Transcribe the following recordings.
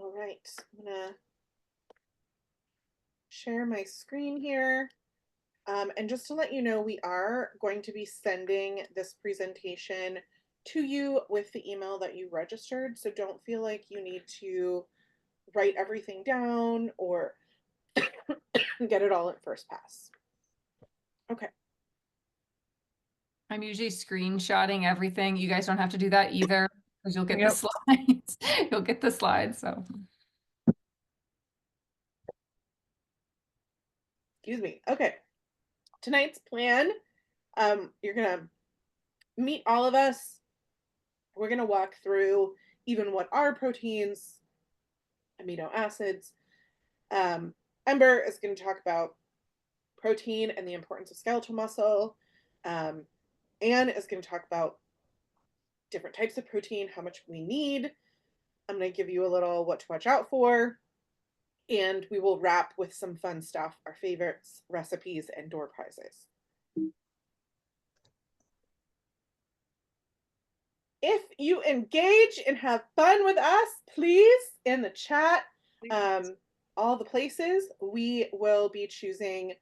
All right, I'm gonna share my screen here. And just to let you know, we are going to be sending this presentation to you with the email that you registered. So don't feel like you need to write everything down or get it all at first pass. Okay. I'm usually screenshotting everything. You guys don't have to do that either because you'll get the Yep. slides. You'll get the slides. So Excuse me. Okay. Tonight's plan, you're gonna meet all of us. We're gonna walk through even what are proteins, amino acids. Ember is going to talk about protein and the importance of skeletal muscle. Anne is going to talk about different types of protein, how much we need. I'm going to give you a little what to watch out for. And we will wrap with some fun stuff, our favorites, recipes, and door prizes. If you engage and have fun with us, please, in the chat, all the places, we will be choosing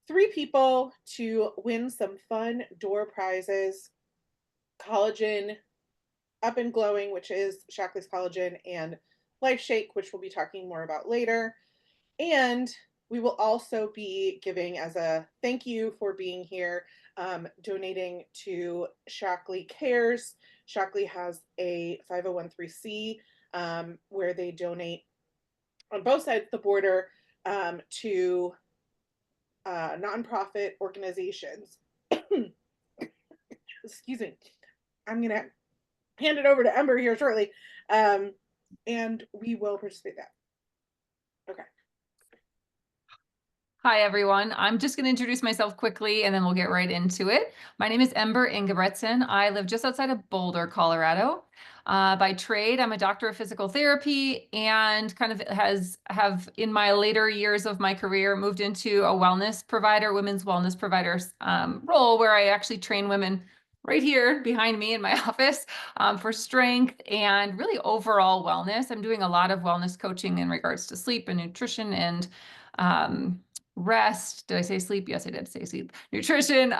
3 people to win some fun door prizes. Collagen Up and Glowing, which is Shaklee's collagen, and Life Shake, which we'll be talking more about later. And we will also be giving, as a thank you for being here, donating to Shaklee Cares. Shaklee has a 501(c)(3) where they donate on both sides of the border to nonprofit organizations. Excuse me. I'm going to hand it over to Ember here shortly, and we will participate in that. Okay. hi, everyone. I'm just going to introduce myself quickly and then we'll get right into it. My name is Ember Ingebretson. I live just outside of Boulder, Colorado. By trade, I'm a doctor of physical therapy and kind of have in my later years of my career moved into a wellness provider, women's wellness provider role where I actually train women right here behind me in my office for strength and really overall wellness. I'm doing a lot of wellness coaching in regards to sleep and nutrition and rest. Did I say sleep? Yes, I did say sleep. Nutrition,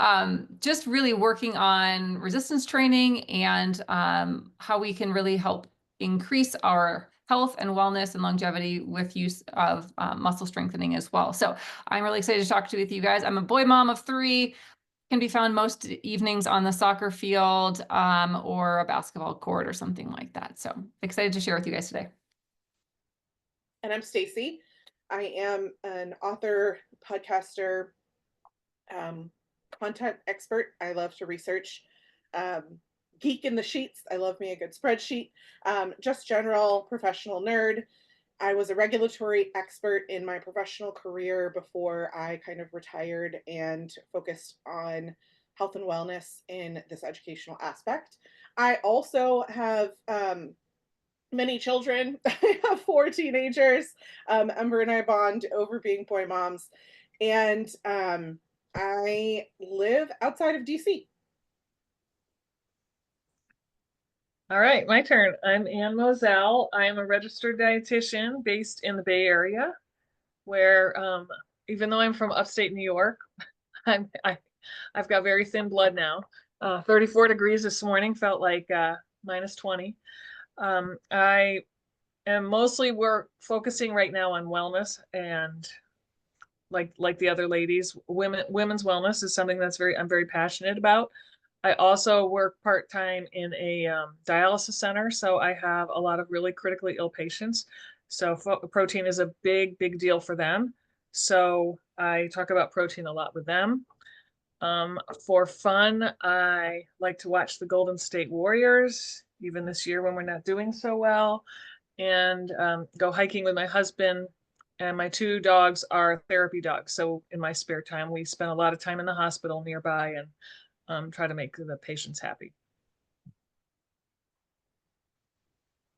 just really working on resistance training and how we can really help increase our health and wellness and longevity with use of muscle strengthening as well. So I'm really excited to talk with you guys. I'm a boy mom of 3, can be found most evenings on the soccer field or a basketball court or something like that. So excited to share with you guys today. And I'm Stacy. I am an author, podcaster, content expert. I love to research. Geek in the sheets. I love me a good spreadsheet. Just general professional nerd. I was a regulatory expert in my professional career before I kind of retired and focused on health and wellness in this educational aspect. I also have many children. I have 4 teenagers. Ember and I bond over being boy moms. And I live outside of DC. All right, my turn. I'm Anne Moselle. I am a registered dietitian based in the Bay Area, where even though I'm from upstate New York, I've got very thin blood now. 34 degrees this morning, felt like minus 20. I am mostly focusing right now on wellness and like the other ladies, women's wellness is something I'm very passionate about. I also work part-time in a dialysis center, so I have a lot of really critically ill patients. So protein is a big deal for them. So I talk about protein a lot with them. For fun, I like to watch the Golden State Warriors, even this year when we're not doing so well, and go hiking with my husband. And my 2 dogs are therapy dogs. So in my spare time, we spend a lot of time in the hospital nearby and try to make the patients happy.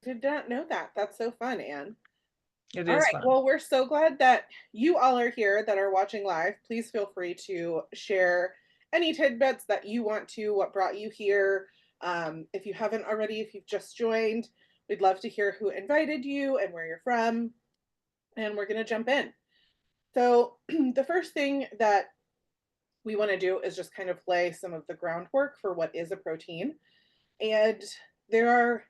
Did not know that. That's so fun, Anne. It All is right. fun. Well, we're so glad that you all are here that are watching live. Please feel free to share any tidbits that you want to, what brought you here. If you haven't already, if you've just joined, We'd love to hear who invited you and where you're from, and we're going to jump in. So the first thing that we want to do is just kind of lay some of the groundwork for what is a protein. And there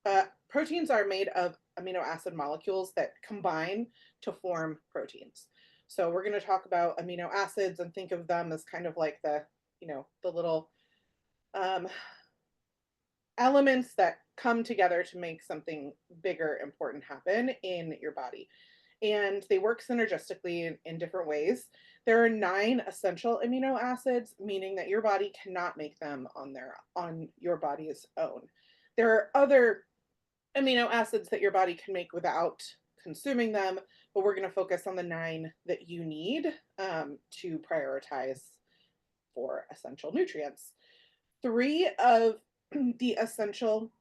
are proteins are made of amino acid molecules that combine to form proteins. So we're going to talk about amino acids and think of them as kind of like the, the little elements that come together to make something bigger, important happen in your body. And they work synergistically in different ways. There are 9 essential amino acids, meaning that your body cannot make them on your body's own. There are other amino acids that your body can make without consuming them, but we're going to focus on the 9 that you need to prioritize for essential nutrients. 3 of the essential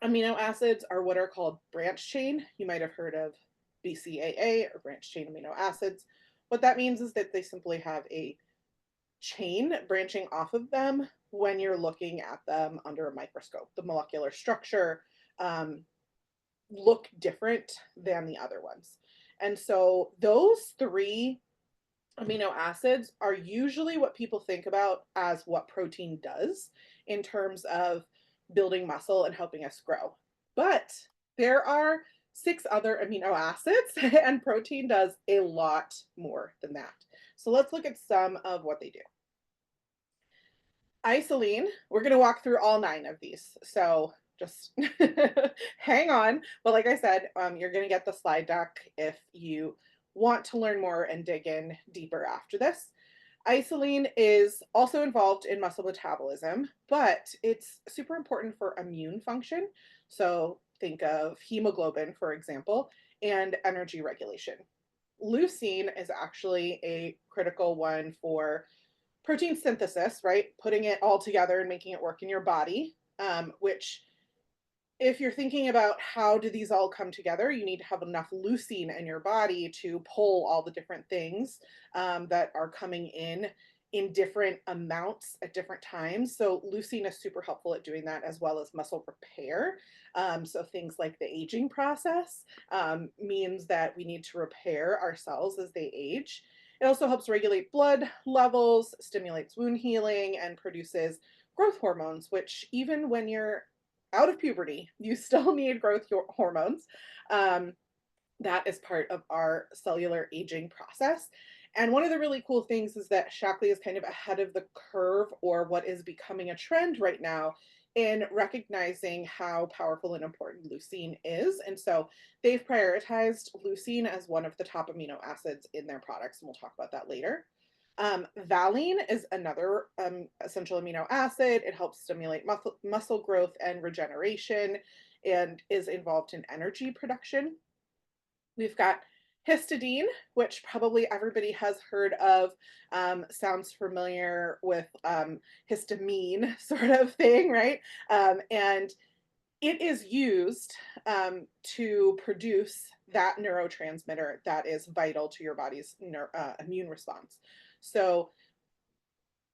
amino acids are what are called branch chain. You might have heard of BCAA or branch chain amino acids. What that means is that they simply have a chain branching off of them when you're looking at them under a microscope. The molecular structure look different than the other ones. And so those 3 amino acids are usually what people think about as what protein does in terms of building muscle and helping us grow. But there are 6 other amino acids, and protein does a lot more than that. So let's look at some of what they do. Isolene, we're going to walk through all 9 of these. So just hang on. But like I said, you're going to get the slide deck if you want to learn more and dig in deeper after this. Isolene is also involved in muscle metabolism, but it's super important for immune function. So think of hemoglobin, for example, and energy regulation. Leucine is actually a critical one for protein synthesis, right? Putting it all together and making it work in your body, which if you're thinking about how do these all come together, you need to have enough leucine in your body to pull all the different things that are coming in different amounts at different times. So leucine is super helpful at doing that, as well as muscle repair. So things like the aging process means that we need to repair our cells as they age. It also helps regulate blood levels, stimulates wound healing, and produces growth hormones, which even when you're out of puberty, you still need growth hormones. That is part of our cellular aging process. And one of the really cool things is that Shaklee is kind of ahead of the curve, or what is becoming a trend right now, in recognizing how powerful and important leucine is. And so they've prioritized leucine as one of the top amino acids in their products, and we'll talk about that later. Valine is another essential amino acid. It helps stimulate muscle growth and regeneration and is involved in energy production. We've got histidine, which probably everybody has heard of, sounds familiar with histamine sort of thing, right? And it is used to produce that neurotransmitter that is vital to your body's immune response. So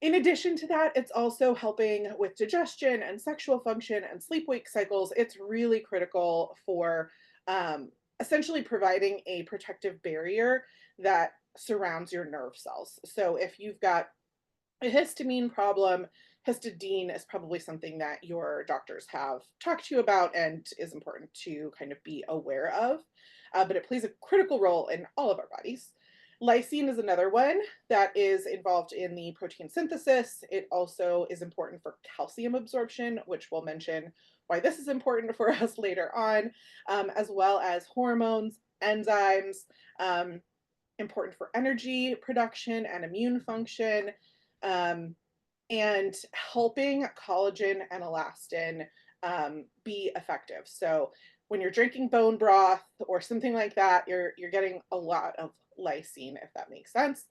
in addition to that, it's also helping with digestion and sexual function and sleep-wake cycles. It's really critical for essentially providing a protective barrier that surrounds your nerve cells. So if you've got a histamine problem, histidine is probably something that your doctors have talked to you about and is important to kind of be aware of. But it plays a critical role in all of our bodies. Lysine is another one that is involved in the protein synthesis. It also is important for calcium absorption, which we'll mention why this is important for us later on, as well as hormones, enzymes, important for energy production and immune function, and helping collagen and elastin be effective. So when you're drinking bone broth or something like that, you're getting a lot of lysine, if that makes sense.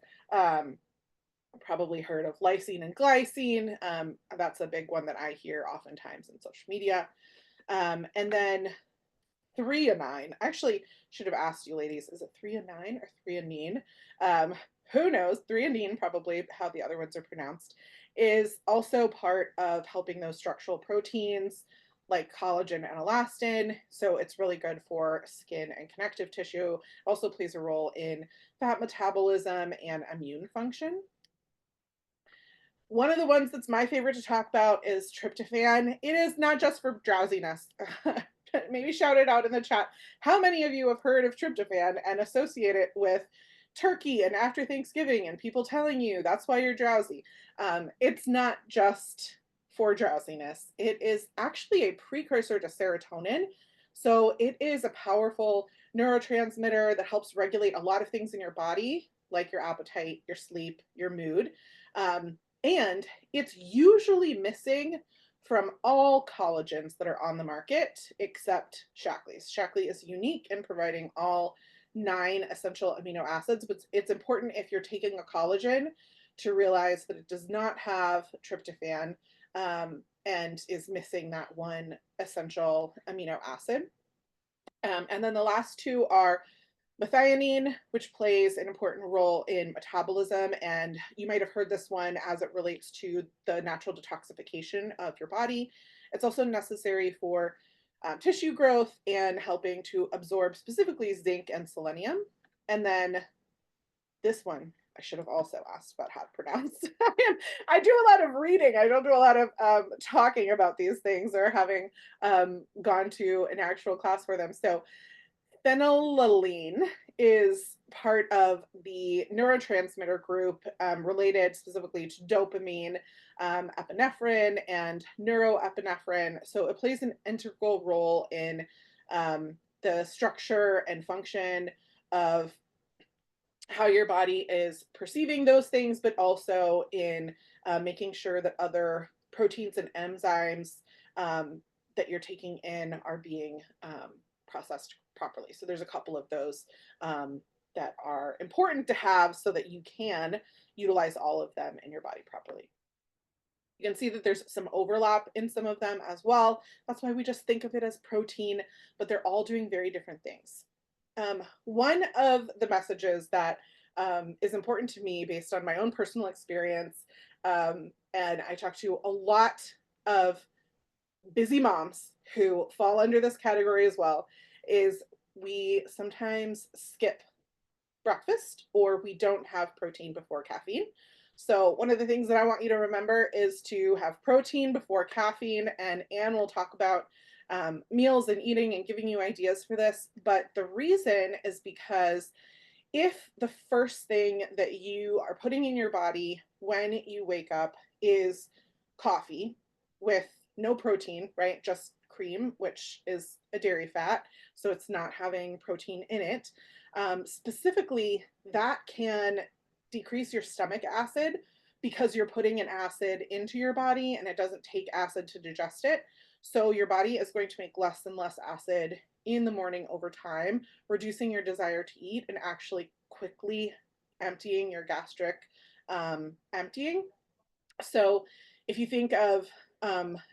Probably heard of lysine and glycine. That's a big one that I hear oftentimes in social media. And then threonine. I actually should have asked you ladies, is it threonine or threonine? Who knows? Threonine, probably how the other ones are pronounced, is also part of helping those structural proteins like collagen and elastin. So it's really good for skin and connective tissue. Also plays a role in fat metabolism and immune function. One of the ones that's my favorite to talk about is tryptophan. It is not just for drowsiness. Maybe shout it out in the chat. How many of you have heard of tryptophan and associate it with turkey and after Thanksgiving and people telling you that's why you're drowsy? It's not just for drowsiness. It is actually a precursor to serotonin. So it is a powerful neurotransmitter that helps regulate a lot of things in your body, like your appetite, your sleep, your mood. And it's usually missing from all collagens that are on the market except Shaklee's. Shaklee is unique in providing all 9 essential amino acids, but it's important if you're taking a collagen to realize that it does not have tryptophan and is missing that one essential amino acid. And then the last 2 are methionine, which plays an important role in metabolism. And you might have heard this one as it relates to the natural detoxification of your body. It's also necessary for tissue growth and helping to absorb specifically zinc and selenium. And then this one, I should have also asked about how to pronounce. I do a lot of reading. I don't do a lot of talking about these things or having gone to an actual class for them. So phenylalanine is part of the neurotransmitter group related specifically to dopamine, epinephrine, and neuroepinephrine. So it plays an integral role in the structure and function of how your body is perceiving those things, but also in making sure that other proteins and enzymes that you're taking in are being processed properly. So there's a couple of those that are important to have so that you can utilize all of them in your body properly. You can see that there's some overlap in some of them as well. That's why we just think of it as protein, but they're all doing very different things. One of the messages that is important to me based on my own personal experience, and I talk to a lot of busy moms who fall under this category as well, is we sometimes skip breakfast or we don't have protein before caffeine. So one of the things that I want you to remember is to have protein before caffeine, and Anne will talk about meals and eating and giving you ideas for this. But the reason is because if the first thing that you are putting in your body when you wake up is coffee with no protein, right? Just cream, which is a dairy fat, so it's not having protein in it. Specifically, that can decrease your stomach acid because you're putting an acid into your body and it doesn't take acid to digest it. So your body is going to make less and less acid in the morning over time, reducing your desire to eat and actually quickly emptying your gastric emptying. So if you think of,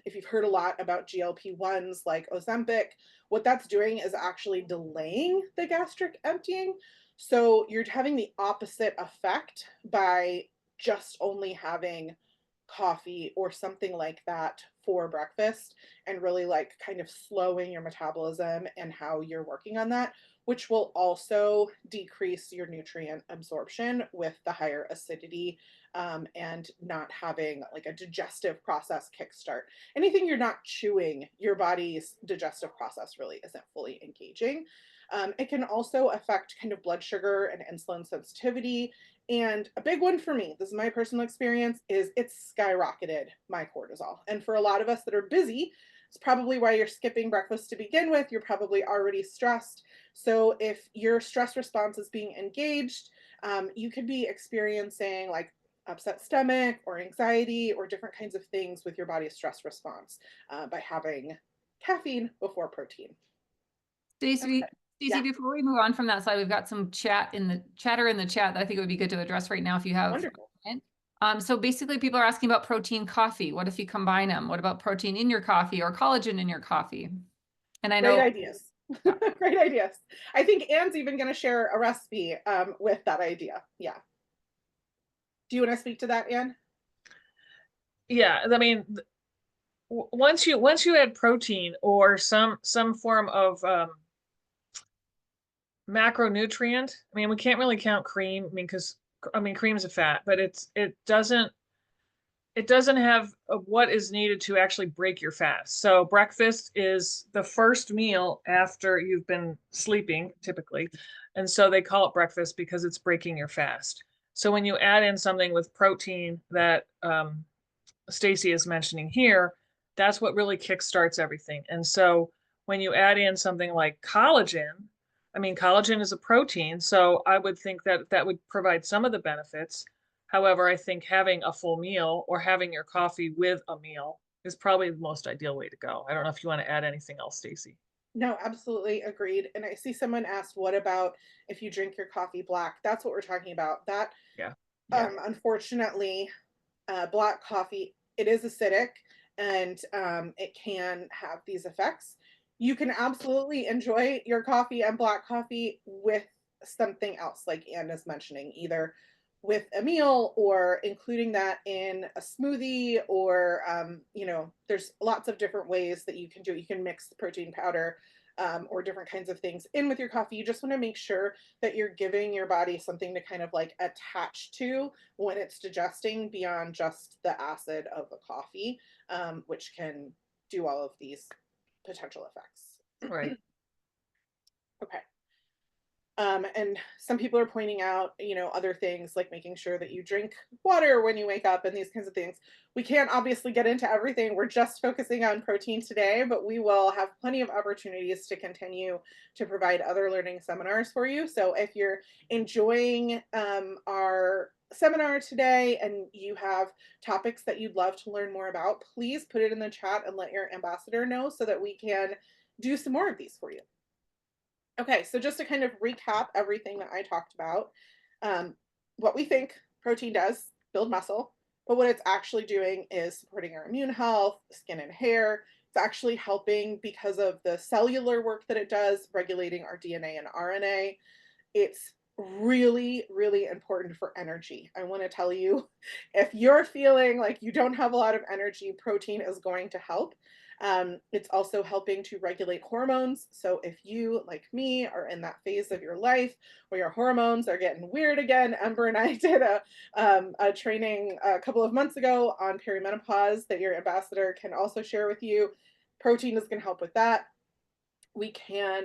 if you've heard a lot about GLP-1s like Ozempic, what that's doing is actually delaying the gastric emptying. So you're having the opposite effect by just only having coffee or something like that for breakfast, and really like kind of slowing your metabolism and how you're working on that, which will also decrease your nutrient absorption with the higher acidity and not having like a digestive process kickstart. Anything you're not chewing, your body's digestive process really isn't fully engaging. It can also affect kind of blood sugar and insulin sensitivity. And a big one for me, this is my personal experience, is it's skyrocketed my cortisol. And for a lot of us that are busy, it's probably why you're skipping breakfast to begin with. You're probably already stressed. So if your stress response is being engaged, you could be experiencing like upset stomach or anxiety or different kinds of things with your body's stress response by having caffeine before protein. Stacy, Okay. Yeah. before we move on from that slide, we've got some chatter in the chat that I think it would be good to address right now if you have. Wonderful. So basically people are asking about protein coffee. What if you combine them? What about protein in your coffee or collagen in your coffee? And I know— Great ideas. Yeah. Great ideas. I think Anne's even going to share a recipe with that idea. Yeah. Do you want to speak to that, Anne? Yeah, I mean, once you add protein or some form of macronutrient, I mean, we can't really count cream, I mean, because cream's a fat, but it doesn't have what is needed to actually break your fast. So breakfast is the first meal after you've been sleeping, typically. And so they call it breakfast because it's breaking your fast. So when you add in something with protein that Stacy is mentioning here, that's what really kickstarts everything. And so when you add in something like collagen, I mean, collagen is a protein, so I would think that that would provide some of the benefits. However, I think having a full meal or having your coffee with a meal is probably the most ideal way to go. I don't know if you want to add anything else, Stacy. No, absolutely agreed. And I see someone asked, what about if you drink your coffee black? That's what we're talking about. That, Yeah. unfortunately, black coffee, it is acidic, and it can have these effects. You can absolutely enjoy your coffee and black coffee with something else, like Anne is mentioning, either with a meal or including that in a smoothie, or there's lots of different ways that you can do it. You can mix the protein powder or different kinds of things in with your coffee. You just want to make sure that you're giving your body something to kind of like attach to when it's digesting, beyond just the acid of the coffee, which can do all of these potential effects. Right. Okay. And some people are pointing out, other things like making sure that you drink water when you wake up and these kinds of things. We can't obviously get into everything. We're just focusing on protein today, but we will have plenty of opportunities to continue to provide other learning seminars for you. So if you're enjoying our seminar today and you have topics that you'd love to learn more about, please put it in the chat and let your ambassador know so that we can do some more of these for you. Okay, so just to kind of recap everything that I talked about, what we think protein does, build muscle, but what it's actually doing is supporting our immune health, skin and hair. It's actually helping because of the cellular work that it does, regulating our DNA and RNA. It's really, really important for energy. I want to tell you, if you're feeling like you don't have a lot of energy, protein is going to help. It's also helping to regulate hormones. So if you, like me, are in that phase of your life where your hormones are getting weird again, Ember and I did a training a couple of months ago on perimenopause that your ambassador can also share with you. Protein is going to help with that. We can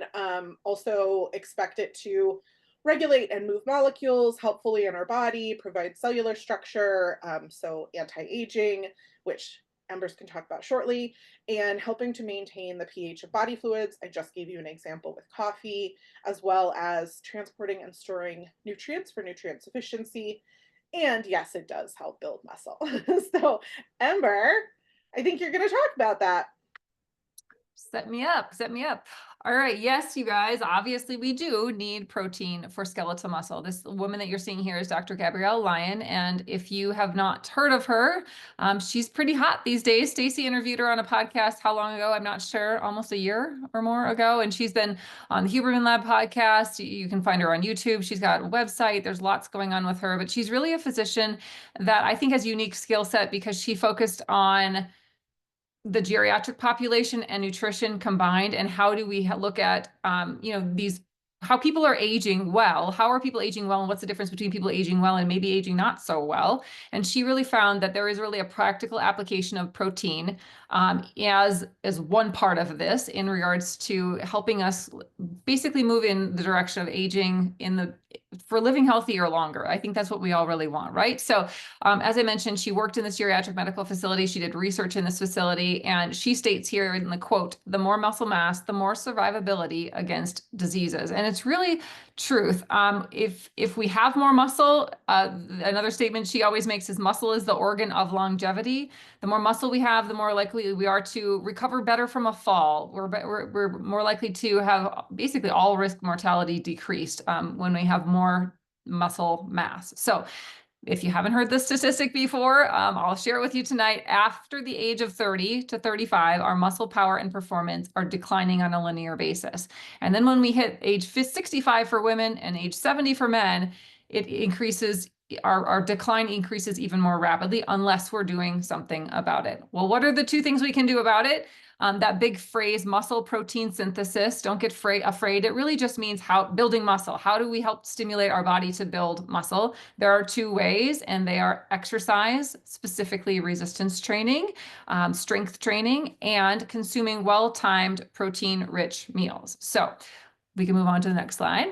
also expect it to regulate and move molecules helpfully in our body, provide cellular structure, so anti-aging, which Embers can talk about shortly, and helping to maintain the pH of body fluids. I just gave you an example with coffee, as well as transporting and storing nutrients for nutrient sufficiency. And yes, it does help build muscle. So Ember, I think you're going to talk about that. Set me up, set me up. All right, yes, you guys, obviously we do need protein for skeletal muscle. This woman that you're seeing here is Dr. Gabrielle Lyon, and if you have not heard of her, she's pretty hot these days. Stacy interviewed her on a podcast, how long ago? I'm not sure, almost a year or more ago, and she's been on the Huberman Lab podcast. You can find her on YouTube. She's got a website. There's lots going on with her, but she's really a physician that I think has a unique skill set because she focused on the geriatric population and nutrition combined, and how do we look at how people are aging well, how are people aging well, and what's the difference between people aging well and maybe aging not so well. And she really found that there is really a practical application of protein as one part of this in regards to helping us basically move in the direction of aging for living healthier longer. I think that's what we all really want, right? So as I mentioned, she worked in this geriatric medical facility. She did research in this facility, and she states here in the quote, "The more muscle mass, the more survivability against diseases." And it's really truth. If we have more muscle, another statement she always makes is muscle is the organ of longevity. The more muscle we have, the more likely we are to recover better from a fall. We're more likely to have basically all risk mortality decreased when we have more muscle mass. So if you haven't heard this statistic before, I'll share it with you tonight. After the age of 30 to 35, our muscle power and performance are declining on a linear basis. And then when we hit age 65 for women and age 70 for men, it increases our decline increases even more rapidly unless we're doing something about it. Well, what are the two things we can do about it? That big phrase, muscle protein synthesis, don't get afraid. It really just means building muscle. How do we help stimulate our body to build muscle? There are two ways, and they are exercise, specifically resistance training, strength training, and consuming well-timed protein-rich meals. So we can move on to the next slide.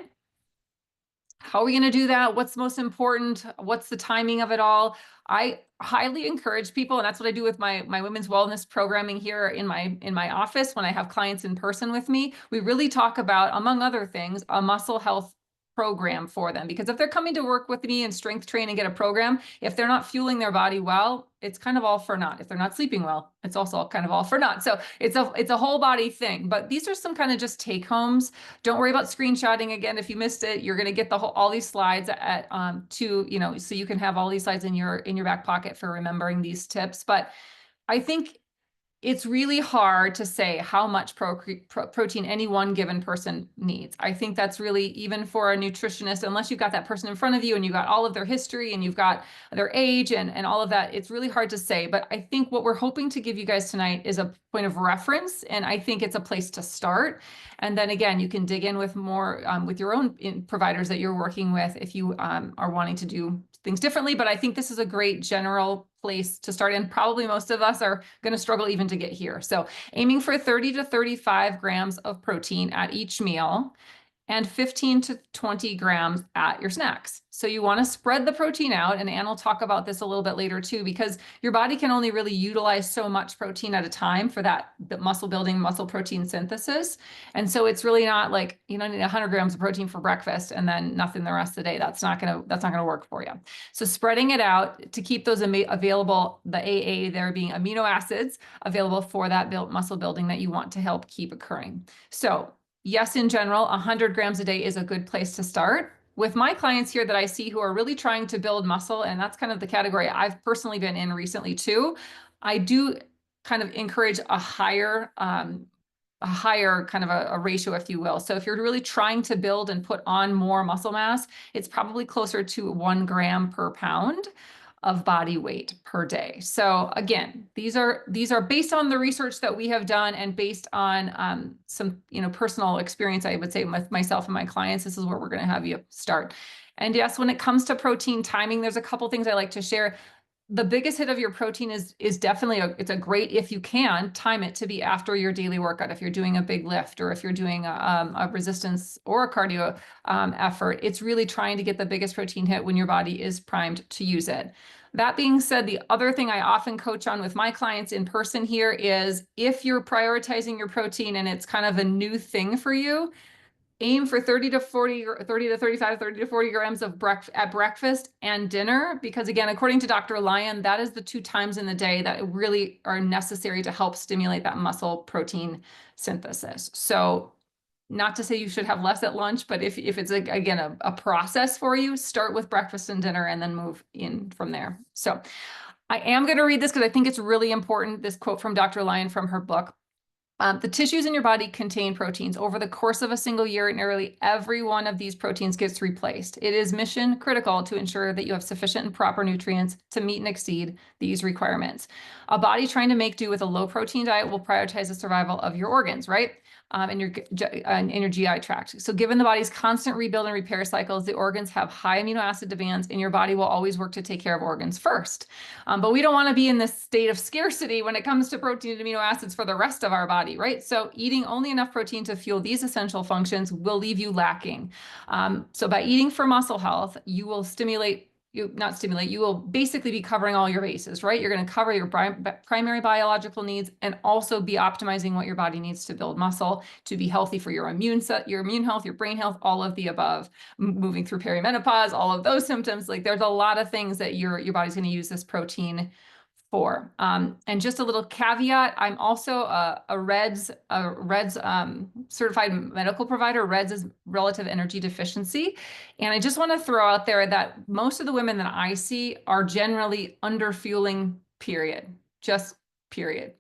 How are we going to do that? What's most important? What's the timing of it all? I highly encourage people, and that's what I do with my women's wellness programming here in my office when I have clients in person with me. We really talk about, among other things, a muscle health program for them, because if they're coming to work with me and strength train and get a program, if they're not fueling their body well, it's kind of all for naught. If they're not sleeping well, it's also kind of all for naught. So it's a whole body thing, but these are some kind of just take homes. Don't worry about screenshotting. Again, if you missed it, you're going to get all these slides at so you can have all these slides in your back pocket for remembering these tips. But I think it's really hard to say how much protein any one given person needs. I think that's really, even for a nutritionist, unless you've got that person in front of you and you've got all of their history and you've got their age and all of that, it's really hard to say. But I think what we're hoping to give you guys tonight is a point of reference, and I think it's a place to start. And then again, you can dig in with more with your own providers that you're working with if you are wanting to do things differently. But I think this is a great general place to start, and probably most of us are going to struggle even to get here. So aiming for 30 to 35 grams of protein at each meal and 15 to 20 grams at your snacks. So you want to spread the protein out, and Anne will talk about this a little bit later too, because your body can only really utilize so much protein at a time for the muscle building, muscle protein synthesis. And so it's really not like, you need 100 grams of protein for breakfast and then nothing the rest of the day. That's not going to work for you. So spreading it out to keep those available, the AA there being amino acids available for that muscle building that you want to help keep occurring. So yes, in general, 100 grams a day is a good place to start. With my clients here that I see who are really trying to build muscle, and that's kind of the category I've personally been in recently too, I do kind of encourage a higher kind of a ratio, if you will. So if you're really trying to build and put on more muscle mass, it's probably closer to 1 gram per pound of body weight per day. So again, these are based on the research that we have done and based on some personal experience, I would say, with myself and my clients. This is where we're going to have you start. And yes, when it comes to protein timing, there's a couple things I like to share. The biggest hit of your protein is definitely it's a great, if you can time it to be after your daily workout. If you're doing a big lift, or if you're doing a resistance or a cardio effort, it's really trying to get the biggest protein hit when your body is primed to use it. That being said, the other thing I often coach on with my clients in person here is, if you're prioritizing your protein and it's kind of a new thing for you, aim for 30 to 40, 30 to 35, 30 to 40 grams of at breakfast and dinner, because again, according to Dr. Lyon, that is the 2 times in the day that really are necessary to help stimulate that muscle protein synthesis. So not to say you should have less at lunch, but if it's again a process for you, start with breakfast and dinner and then move in from there. So I am going to read this because I think it's really important. This quote from Dr. Lyon from her book. The tissues in your body contain proteins. Over the course of a single year, nearly every one of these proteins gets replaced. It is mission critical to ensure that you have sufficient and proper nutrients to meet and exceed these requirements. A body trying to make do with a low protein diet will prioritize the survival of your organs, right? In your GI tract. So given the body's constant rebuild and repair cycles, the organs have high amino acid demands, and your body will always work to take care of organs first. But we don't want to be in this state of scarcity when it comes to protein and amino acids for the rest of our body, right? So eating only enough protein to fuel these essential functions will leave you lacking. So by eating for muscle health, you will you will basically be covering all your bases, right? You're going to cover your primary biological needs and also be optimizing what your body needs to build muscle, to be healthy for your immune health, your brain health, all of the above, moving through perimenopause, all of those symptoms. Like, there's a lot of things that your body's going to use this protein for. And just a little caveat, I'm also a REDS certified medical provider. REDS is relative energy deficiency. And I just want to throw out there that most of the women that I see are generally under fueling, period. Just period.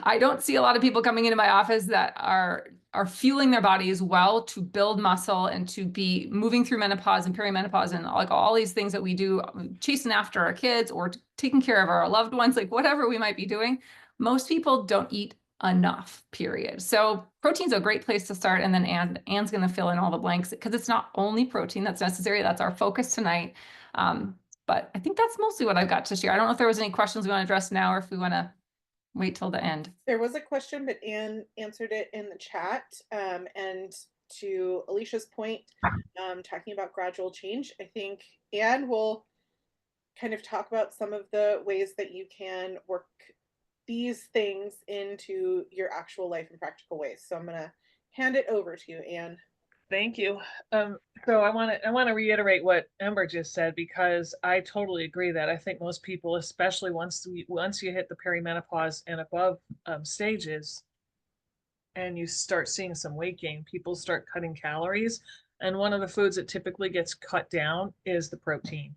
I don't see a lot of people coming into my office that are are fueling their bodies well to build muscle and to be moving through menopause and perimenopause and like all these things that we do, chasing after our kids or taking care of our loved ones, like whatever we might be doing, most people don't eat enough, period. So protein's a great place to start. And then Anne's going to fill in all the blanks because it's not only protein that's necessary. That's our focus tonight. But I think that's mostly what I've got to share. I don't know if there was any questions we want to address now or if we want to wait till the end. There was a question, but Anne answered it in the chat. And to Alicia's point, talking about gradual change, I think Anne will kind of talk about some of the ways that you can work these things into your actual life in practical ways. So I'm going to hand it over to you, Anne. Thank you. So I want to reiterate what Ember just said, because I totally agree that I think most people, especially once you hit the perimenopause and above stages, and you start seeing some weight gain, people start cutting calories, and one of the foods that typically gets cut down is the protein.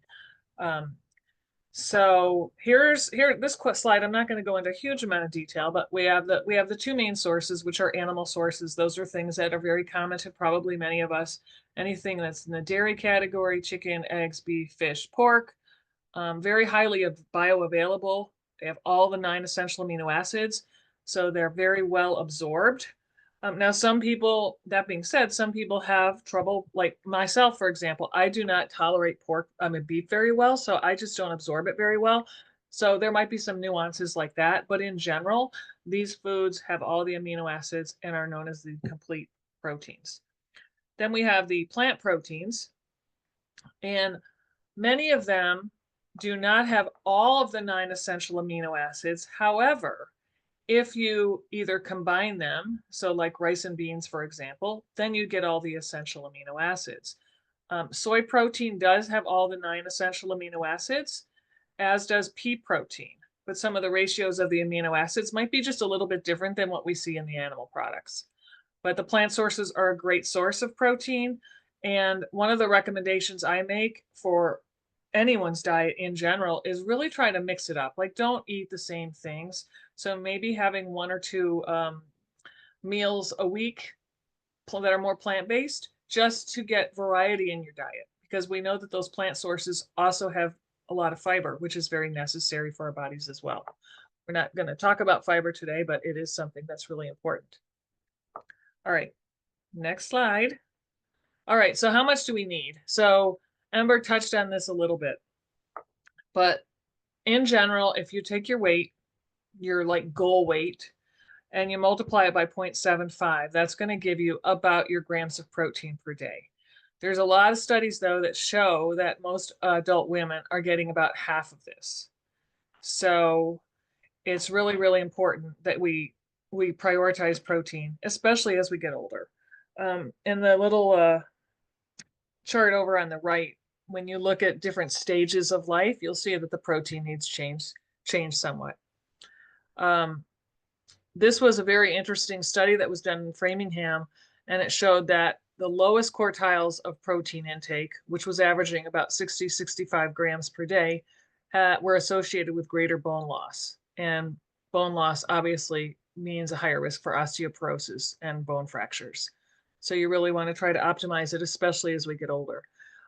So here this slide, I'm not going to go into a huge amount of detail, but we have the two main sources, which are animal sources. Those are things that are very common to probably many of us. Anything that's in the dairy category: chicken, eggs, beef, fish, pork. Very highly bioavailable. They have all the 9 essential amino acids, so they're very well absorbed. Now, some people, that being said, some people have trouble, like myself, for example. I do not tolerate beef very well, so I just don't absorb it very well. So there might be some nuances like that, but in general, these foods have all the amino acids and are known as the complete proteins. Then we have the plant proteins, and many of them do not have all of the 9 essential amino acids. However, if you either combine them, so like rice and beans, for example, then you get all the essential amino acids. Soy protein does have all the 9 essential amino acids, as does pea protein, but some of the ratios of the amino acids might be just a little bit different than what we see in the animal products. But the plant sources are a great source of protein. And one of the recommendations I make for anyone's diet in general is really try to mix it up. Like, don't eat the same things. So maybe having 1 or 2 meals a week that are more plant-based, just to get variety in your diet, because we know that those plant sources also have a lot of fiber, which is very necessary for our bodies as well. We're not going to talk about fiber today, but it is something that's really important. All right, next slide. All right, so how much do we need? So Ember touched on this a little bit, but in general, if you take your weight, your like goal weight, and you multiply it by 0.75, that's going to give you about your grams of protein per day. There's a lot of studies, though, that show that most adult women are getting about half of this. So it's really, really important that we prioritize protein, especially as we get older. In the little chart over on the right, when you look at different stages of life, you'll see that the protein needs change somewhat. This was a very interesting study that was done in Framingham, and it showed that the lowest quartiles of protein intake, which was averaging about 65 grams per day, were associated with greater bone loss. And bone loss obviously means a higher risk for osteoporosis and bone fractures. So you really want to try to optimize it, especially as we get older.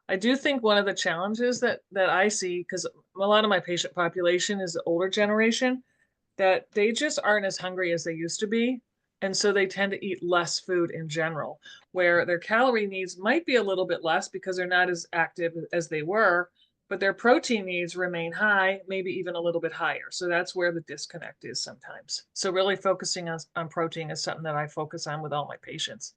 I do think one of the challenges that I see, because a lot of my patient population is the older generation, that they just aren't as hungry as they used to be. And so they tend to eat less food in general, where their calorie needs might be a little bit less because they're not as active as they were, but their protein needs remain high, maybe even a little bit higher. So that's where the disconnect is sometimes. So really focusing on protein is something that I focus on with all my patients.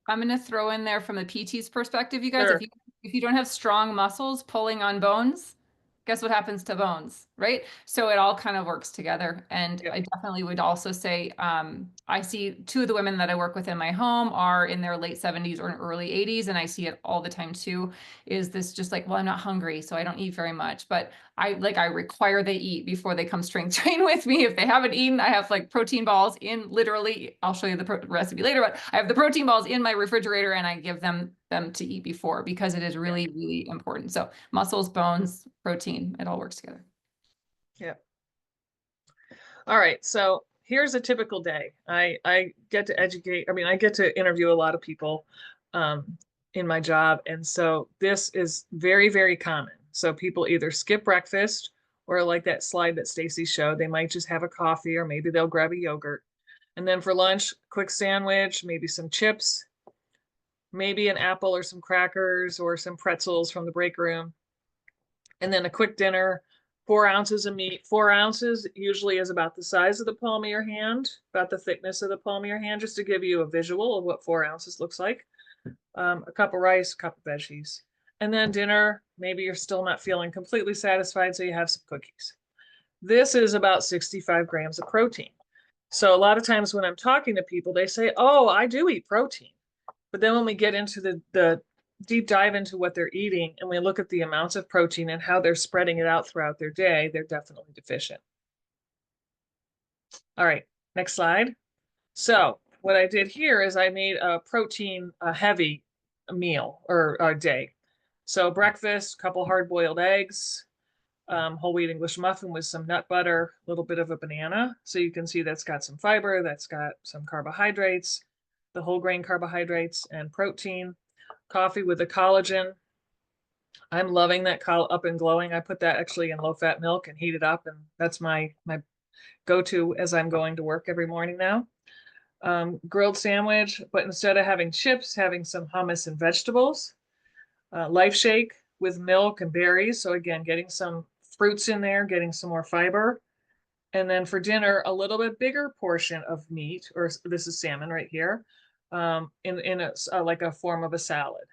I'm going to throw in there from the PT's perspective, you guys, Sure. if you don't have strong muscles pulling on bones, guess what happens to bones, right? So it all kind of works together. And Yep. I definitely would also say, I see 2 of the women that I work with in my home are in their late 70s or early 80s. And I see it all the time too, is this just like, well, I'm not hungry, so I don't eat very much, but I require they eat before they come strength train with me. If they haven't eaten, I have like protein balls in literally, I'll show you the recipe later, but I have the protein balls in my refrigerator and I give them to eat before, because it is really, really important. So muscles, bones, protein, it all works together. Yeah. All right. So here's a typical day. I get to educate, I mean, I get to interview a lot of people in my job. And so this is very, very common. So people either skip breakfast or like that slide that Stacy showed, they might just have a coffee or maybe they'll grab a yogurt. And then for lunch, quick sandwich, maybe some chips, maybe an apple or some crackers or some pretzels from the break room. And then a quick dinner, 4 ounces of meat. 4 ounces usually is about the size of the palm of your hand, about the thickness of the palm of your hand, just to give you a visual of what 4 ounces looks like. A cup of rice, a cup of veggies. And then dinner, maybe you're still not feeling completely satisfied, so you have some cookies. This is about 65 grams of protein. So a lot of times when I'm talking to people, they say, oh, I do eat protein. But then when we get into the deep dive into what they're eating and we look at the amounts of protein and how they're spreading it out throughout their day, they're definitely deficient. All right, next slide. So what I did here is I made a protein heavy meal or a day. So breakfast, couple hard-boiled eggs, whole wheat English muffin with some nut butter, a little bit of a banana. So you can see that's got some fiber, that's got some carbohydrates, the whole grain carbohydrates and protein. Coffee with the collagen. I'm loving that Up and Glowing. I put that actually in low-fat milk and heat it up, and that's my go-to as I'm going to work every morning now. Grilled sandwich, but instead of having chips, having some hummus and vegetables. Life shake with milk and berries. So again, getting some fruits in there, getting some more fiber. And then for dinner, a little bit bigger portion of meat, or this is salmon right here, in like a form of a salad.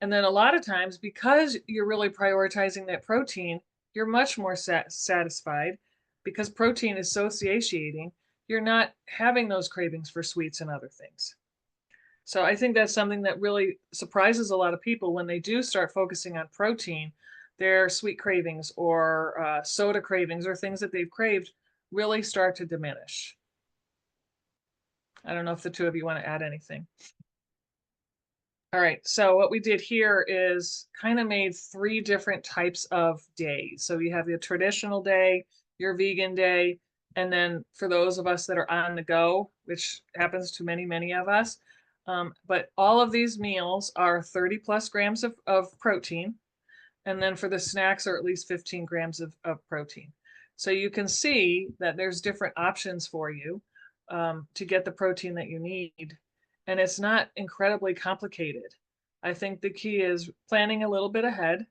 And then a lot of times, because you're really prioritizing that protein, you're much more satisfied because protein is so satiating. You're not having those cravings for sweets and other things. So I think that's something that really surprises a lot of people when they do start focusing on protein. Their sweet cravings or soda cravings or things that they've craved really start to diminish. I don't know if the two of you want to add anything. All right, so what we did here is kind of made 3 different types of days. So you have the traditional day, your vegan day, and then for those of us that are on the go, which happens to many, many of us, but all of these meals are 30 plus grams of protein. And then for the snacks are at least 15 grams of protein. So you can see that there's different options for you to get the protein that you need. And it's not incredibly complicated. I think the key is planning a little bit ahead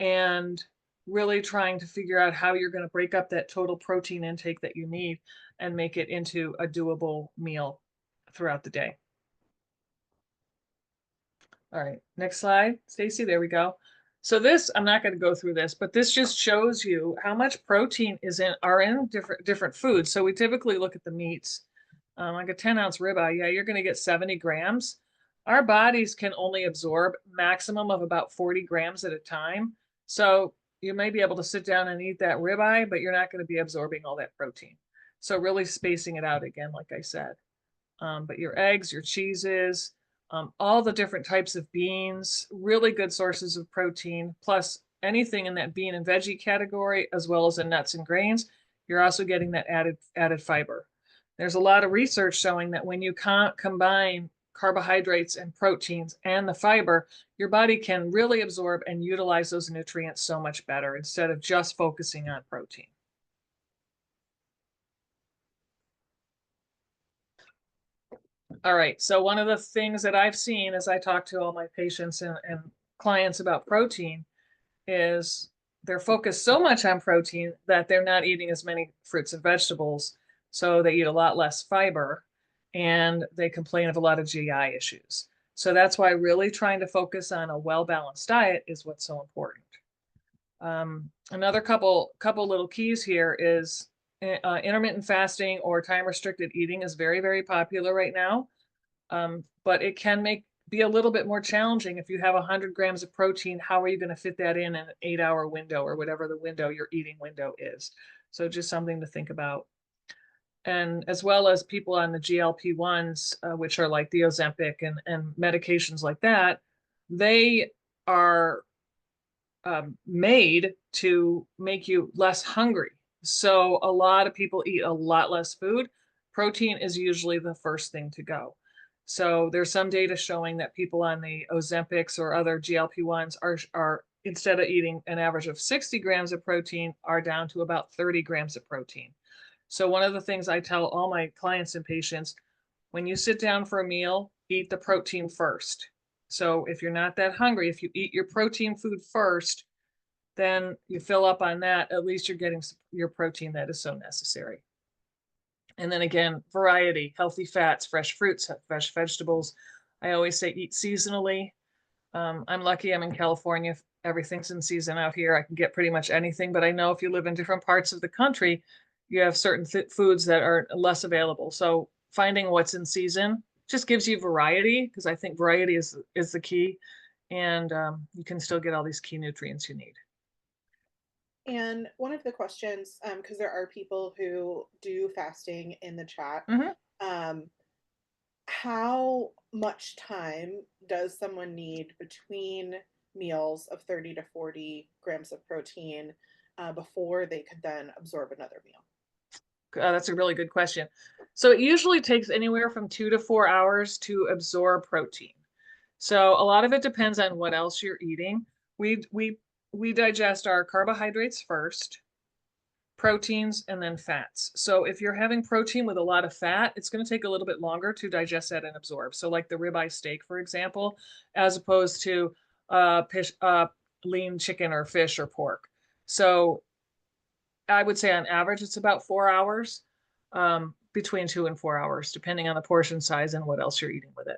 and really trying to figure out how you're going to break up that total protein intake that you need and make it into a doable meal throughout the day. All right, next slide, Stacy, there we go. So this, I'm not going to go through this, but this just shows you how much protein are in different foods. So we typically look at the meats, like a 10-ounce ribeye. Yeah, you're going to get 70 grams. Our bodies can only absorb maximum of about 40 grams at a time. So you may be able to sit down and eat that ribeye, but you're not going to be absorbing all that protein. So really spacing it out again, like I said. But your eggs, your cheeses, all the different types of beans, really good sources of protein, plus anything in that bean and veggie category, as well as in nuts and grains, you're also getting that added fiber. There's a lot of research showing that when you combine carbohydrates and proteins and the fiber, your body can really absorb and utilize those nutrients so much better instead of just focusing on protein. All right, so one of the things that I've seen as I talk to all my patients and clients about protein is they're focused so much on protein that they're not eating as many fruits and vegetables. So they eat a lot less fiber and they complain of a lot of GI issues. So that's why really trying to focus on a well-balanced diet is what's so important. Another couple little keys here is intermittent fasting or time restricted eating is very, very popular right now. But it can be a little bit more challenging. If you have 100 grams of protein, how are you going to fit that in an 8-hour window or whatever the window, your eating window is? So just something to think about. And as well as people on the GLP-1s, which are like the Ozempic and medications like that, they are made to make you less hungry. So a lot of people eat a lot less food protein is usually the first thing to go. So there's some data showing that people on the Ozempics or other GLP-1s are instead of eating an average of 60 grams of protein, are down to about 30 grams of protein. So one of the things I tell all my clients and patients, when you sit down for a meal, eat the protein first. So if you're not that hungry, if you eat your protein food first, then you fill up on that, at least you're getting your protein that is so necessary. And then again, variety, healthy fats, fresh fruits, fresh vegetables. I always say eat seasonally. I'm lucky I'm in California. Everything's in season out here. I can get pretty much anything, but I know if you live in different parts of the country, you have certain foods that are less available. So finding what's in season just gives you variety, because I think variety is the key, and you can still get all these key nutrients you need. And one of the questions, because there are people who do fasting in the chat, how much time does someone need between meals of 30 to 40 grams of protein before they could then absorb another meal? That's a really good question. So it usually takes anywhere from 2 to 4 hours to absorb protein. So a lot of it depends on what else you're eating. We digest our carbohydrates first, proteins, and then fats. So if you're having protein with a lot of fat, it's going to take a little bit longer to digest that and absorb. So like the ribeye steak, for example, as opposed to lean chicken or fish or pork. So I would say on average, it's about 4 hours, between 2 and 4 hours, depending on the portion size and what else you're eating with it.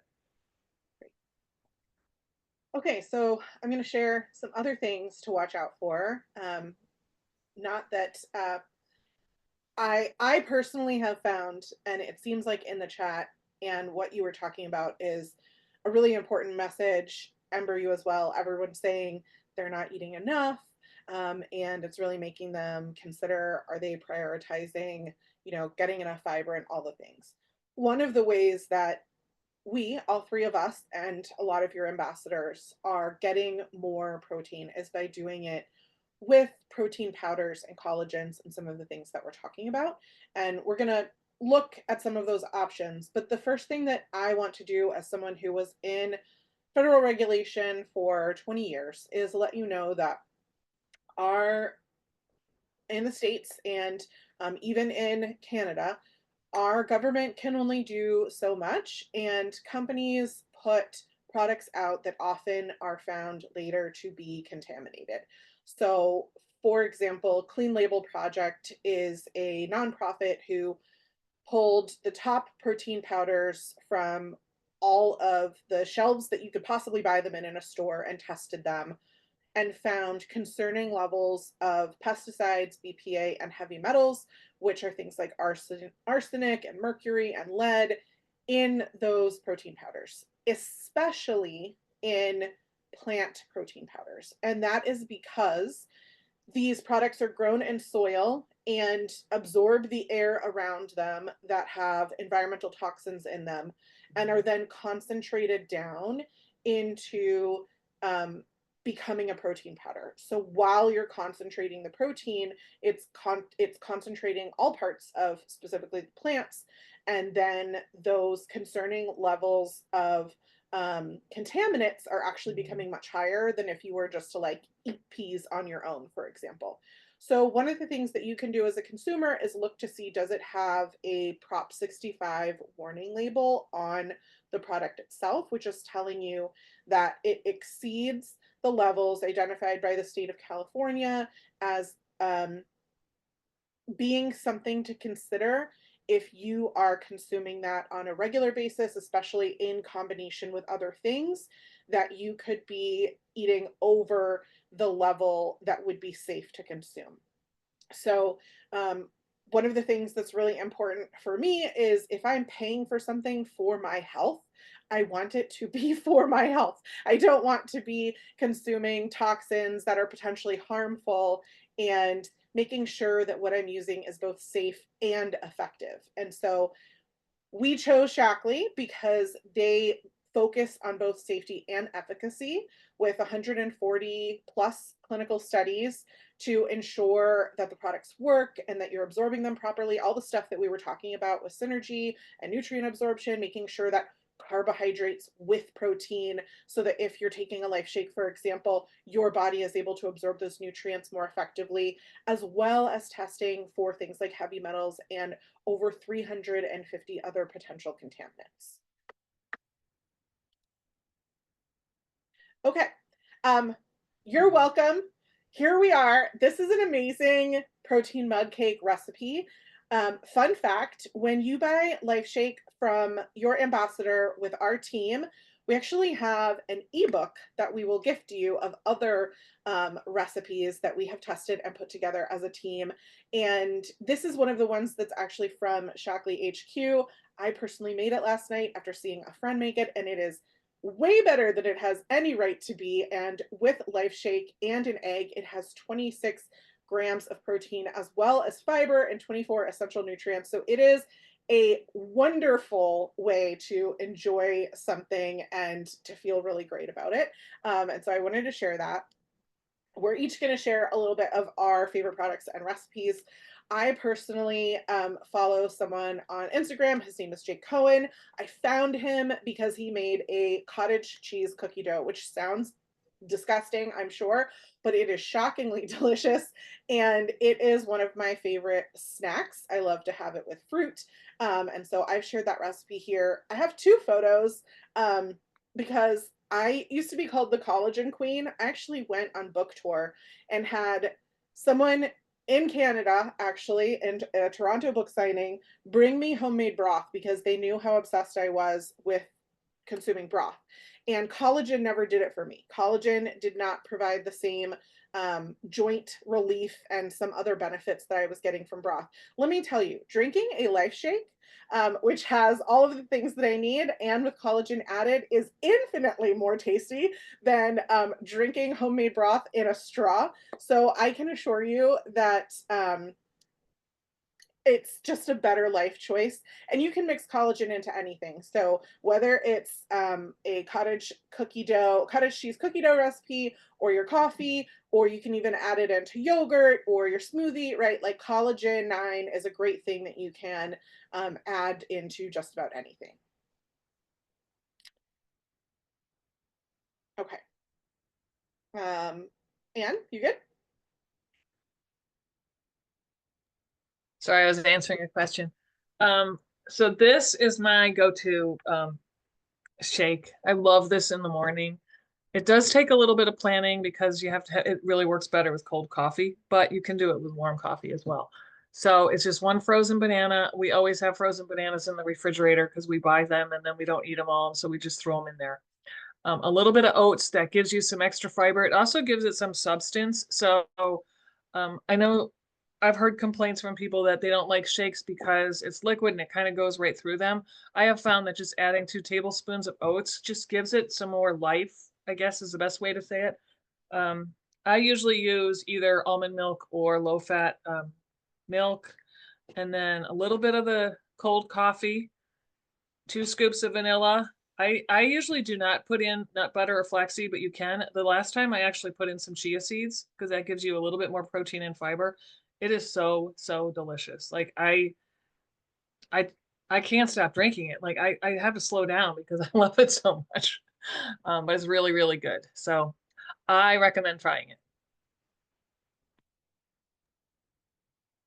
Okay, so I'm going to share some other things to watch out for. Not that I personally have found, and it seems like in the chat and what you were talking about is a really important message. Ember, you as well. Everyone's saying they're not eating enough, and it's really making them consider, are they prioritizing, getting enough fiber and all the things. One of the ways that we, all three of us, and a lot of your ambassadors are getting more protein is by doing it with protein powders and collagens and some of the things that we're talking about. And we're going to look at some of those options. But the first thing that I want to do as someone who was in federal regulation for 20 years is let you know that in the States and even in Canada, our government can only do so much, and companies put products out that often are found later to be contaminated. So, for example, Clean Label Project is a nonprofit who pulled the top protein powders from all of the shelves that you could possibly buy them in a store and tested them and found concerning levels of pesticides, BPA, and heavy metals, which are things like arsenic and mercury and lead in those protein powders, especially in plant protein powders. And that is because these products are grown in soil and absorb the air around them that have environmental toxins in them and are then concentrated down into becoming a protein powder. So while you're concentrating the protein, it's concentrating all parts of specifically the plants, and then those concerning levels of contaminants are actually becoming much higher than if you were just to like eat peas on your own, for example. So one of the things that you can do as a consumer is look to see, does it have a Prop 65 warning label on the product itself, which is telling you that it exceeds the levels identified by the state of California as being something to consider if you are consuming that on a regular basis, especially in combination with other things, that you could be eating over the level that would be safe to consume. So one of the things that's really important for me is if I'm paying for something for my health, I want it to be for my health. I don't want to be consuming toxins that are potentially harmful, and making sure that what I'm using is both safe and effective. And so we chose Shaklee because they focused on both safety and efficacy with 140 plus clinical studies to ensure that the products work and that you're absorbing them properly. All the stuff that we were talking about with synergy and nutrient absorption, making sure that carbohydrates with protein, so that if you're taking a Life Shake, for example, your body is able to absorb those nutrients more effectively, as well as testing for things like heavy metals and over 350 other potential contaminants. Okay, you're welcome. Here we are. This is an amazing protein mug cake recipe. Fun fact, when you buy Life Shake from your ambassador with our team, we actually have an ebook that we will gift you of other recipes that we have tested and put together as a team. And this is one of the ones that's actually from Shaklee HQ. I personally made it last night after seeing a friend make it, and it is way better than it has any right to be. And with Life Shake and an egg, it has 26 grams of protein as well as fiber and 24 essential nutrients. So it is a wonderful way to enjoy something and to feel really great about it. And so I wanted to share that. We're each going to share a little bit of our favorite products and recipes. I personally follow someone on Instagram. His name is Jake Cohen. I found him because he made a cottage cheese cookie dough, which sounds disgusting, I'm sure, but it is shockingly delicious. And it is one of my favorite snacks. I love to have it with fruit. And so I've shared that recipe here. I have two photos because I used to be called the Collagen Queen. I actually went on book tour and had someone in Canada, actually, in a Toronto book signing, bring me homemade broth because they knew how obsessed I was with consuming broth. And collagen never did it for me. Collagen did not provide the same joint relief and some other benefits that I was getting from broth. Let me tell you, drinking a Life Shake, which has all of the things that I need and with collagen added, is infinitely more tasty than drinking homemade broth in a straw. So I can assure you that it's just a better life choice, and you can mix collagen into anything. So whether it's a cottage cheese cookie dough recipe, or your coffee, or you can even add it into yogurt or your smoothie, right? Like collagen 9 is a great thing that you can add into just about anything. Okay. Anne, you good? Sorry, I was answering a question. So this is my go-to shake. I love this in the morning. It does take a little bit of planning because you have to, it really works better with cold coffee, but you can do it with warm coffee as well. So it's just one frozen banana. We always have frozen bananas in the refrigerator because we buy them and then we don't eat them all. So we just throw them in there. A little bit of oats that gives you some extra fiber. It also gives it some substance. So I know I've heard complaints from people that they don't like shakes because it's liquid and it kind of goes right through them. I have found that just adding 2 tablespoons of oats just gives it some more life, I guess is the best way to say it. I usually use either almond milk or low-fat milk, and then a little bit of the cold coffee, 2 scoops of vanilla. I usually do not put in nut butter or flaxseed, but you can. The last time I actually put in some chia seeds because that gives you a little bit more protein and fiber. It is so, so delicious. Like I can't stop drinking it. Like I have to slow down because I love it so much. But it's really, really good. So I recommend trying it.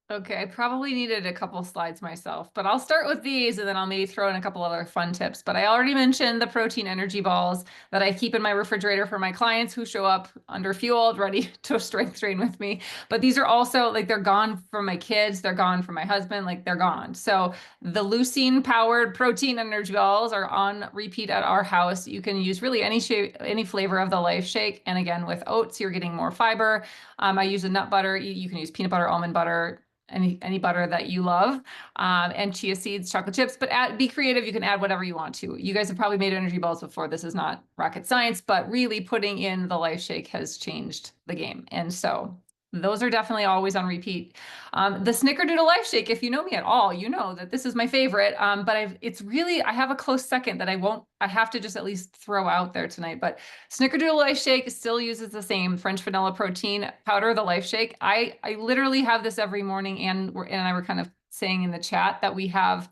Okay, I probably needed a couple slides myself, but I'll start with these and then I'll maybe throw in a couple other fun tips. But I already mentioned the protein energy balls that I keep in my refrigerator for my clients who show up underfueled, ready to strength train with me. But these are also like, they're gone from my kids, they're gone from my husband, like they're gone. So the leucine powered protein energy balls are on repeat at our house. You can use really any shape, any flavor of the Life Shake. And again, with oats, you're getting more fiber. I use a nut butter. You can use peanut butter, almond butter, any butter that you love, and chia seeds, chocolate chips, but be creative. You can add whatever you want to. You guys have probably made energy balls before. This is not rocket science, but really putting in the Life Shake has changed the game. And so those are definitely always on repeat. The Snickerdoodle Life Shake, if you know me at all, you know that this is my favorite. But it's really, I have a close second that I have to just at least throw out there tonight. But Snickerdoodle Life Shake still uses the same French vanilla protein powder, the Life Shake. I literally have this every morning, and I were kind of saying in the chat that we have